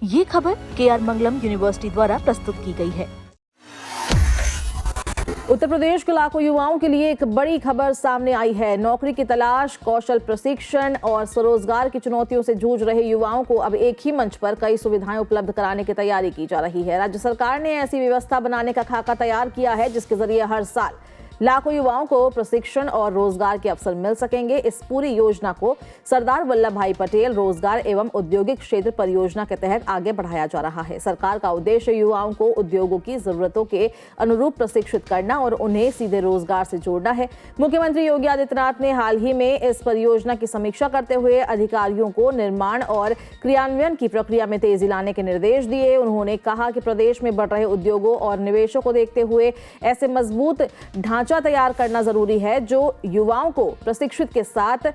ये खबर KR मंगलम university द्वारा प्रस्तुत की गई है। उत्तर प्रदेश के लाखों युवाओं के लिए एक बड़ी खबर सामने आई है। नौकरी की तलाश, कौशल प्रशिक्षण और स्वरोजगार की चुनौतियों से जूझ रहे युवाओं को अब एक ही मंच पर कई सुविधाएं उपलब्ध कराने की तैयारी की जा रही है। राज्य सरकार ने ऐसी व्यवस्था बनाने का खाका तैयार किया है जिसके जरिए हर साल लाखों युवाओं को प्रशिक्षण और रोजगार के अवसर मिल सकेंगे। इस पूरी योजना को सरदार वल्लभ भाई पटेल रोजगार एवं औद्योगिक क्षेत्र परियोजना के तहत आगे बढ़ाया जा रहा है। सरकार का उद्देश्य युवाओं को उद्योगों की जरूरतों के अनुरूप प्रशिक्षित करना और उन्हें सीधे रोजगार से जोड़ना है। मुख्यमंत्री योगी आदित्यनाथ ने हाल ही में इस परियोजना की समीक्षा करते हुए अधिकारियों को निर्माण और क्रियान्वयन की प्रक्रिया में तेजी लाने के निर्देश दिए। उन्होंने कहा कि प्रदेश में बढ़ रहे उद्योगों और निवेशों को देखते हुए ऐसे मजबूत ढांचा तैयार करना जरूरी है जो युवाओं को प्रशिक्षित के साथ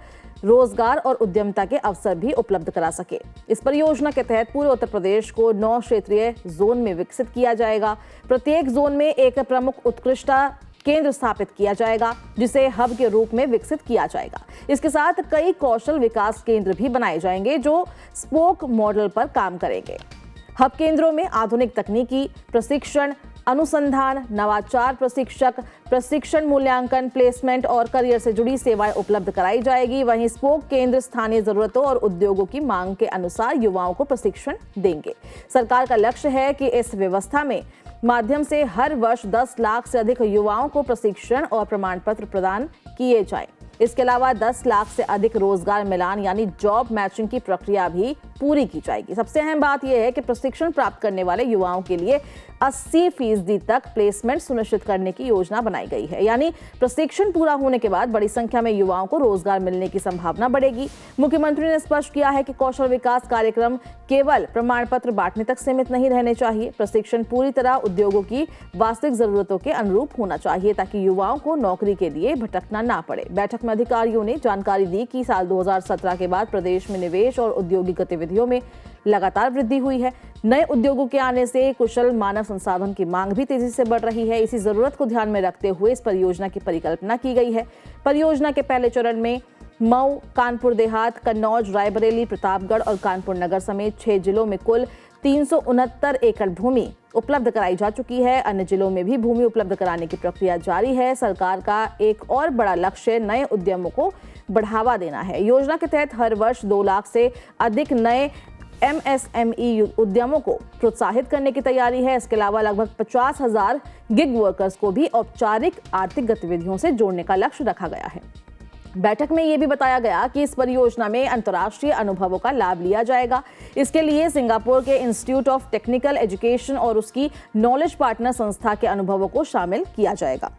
रोजगार और उद्यमिता के अवसर भी उपलब्ध करा सके। इस परियोजना के तहत पूरे उत्तर प्रदेश को 9 क्षेत्रीय जोन में विकसित किया जाएगा। प्रत्येक जोन में एक प्रमुख उत्कृष्टता केंद्र स्थापित किया जाएगा जिसे हब के रूप में विकसित किया जाएगा। इसके साथ कई कौशल विकास केंद्र भी बनाए जाएंगे जो स्पोक मॉडल पर काम करेंगे। हब केंद्रों में आधुनिक तकनीकी प्रशिक्षण, अनुसंधान, नवाचार प्रशिक्षक, प्रशिक्षण मूल्यांकन, प्लेसमेंट और करियर से जुड़ी सेवाएं उपलब्ध कराई जाएगी। वहीं स्पोक केंद्र स्थानीय जरूरतों और उद्योगों की मांग के अनुसार युवाओं को प्रशिक्षण देंगे। सरकार का लक्ष्य है कि इस व्यवस्था में माध्यम से हर वर्ष 10 लाख से अधिक युवाओं को प्रशिक्षण और प्रमाण पत्र प्रदान किए जाएं। इसके अलावा 10 लाख से अधिक रोजगार मिलान यानी जॉब मैचिंग की प्रक्रिया भी पूरी की जाएगी। सबसे अहम बात यह है कि प्रशिक्षण प्राप्त करने वाले युवाओं के लिए 80% तक प्लेसमेंट सुनिश्चित करने की योजना बनाई गई है। यानी प्रशिक्षण पूरा होने के बाद बड़ी संख्या में युवाओं को रोजगार मिलने की संभावना बढ़ेगी। मुख्यमंत्री ने स्पष्ट किया है कि कौशल विकास कार्यक्रम केवल प्रमाण पत्र बांटने तक सीमित नहीं रहने चाहिए। प्रशिक्षण पूरी तरह उद्योगों की वास्तविक जरूरतों के अनुरूप होना चाहिए ताकि युवाओं को नौकरी के लिए भटकना ना पड़े। बैठक में अधिकारियों ने जानकारी दी कि साल 2017 के बाद प्रदेश में निवेश और औद्योगिक गतिविधियों में लगातार वृद्धि हुई है। नए उद्योगों के आने से कुशल मानव संसाधन की मांग भी तेजी से बढ़ रही है। इसी जरूरत को ध्यान में रखते हुए इस परियोजना की परिकल्पना की गई है। परियोजना के पहले चरण में मऊ, कानपुर देहात, कन्नौज, रायबरेली, प्रतापगढ़ और कानपुर नगर समेत 6 जिलों में कुल 369 एकड़ भूमि उपलब्ध कराई जा चुकी है। अन्य जिलों में भी भूमि उपलब्ध कराने की प्रक्रिया जारी है। सरकार का एक और बड़ा लक्ष्य नए उद्यमों को बढ़ावा देना है। योजना के तहत हर वर्ष 2 लाख से अधिक नए MSME उद्यमों को प्रोत्साहित करने की तैयारी है। इसके अलावा लगभग 50,000 गिग वर्कर्स को भी औपचारिक आर्थिक गतिविधियों से जोड़ने का लक्ष्य रखा गया है। बैठक में यह भी बताया गया कि इस परियोजना में अंतर्राष्ट्रीय अनुभवों का लाभ लिया जाएगा। इसके लिए सिंगापुर के इंस्टीट्यूट ऑफ टेक्निकल एजुकेशन और उसकी नॉलेज पार्टनर संस्था के अनुभवों को शामिल किया जाएगा।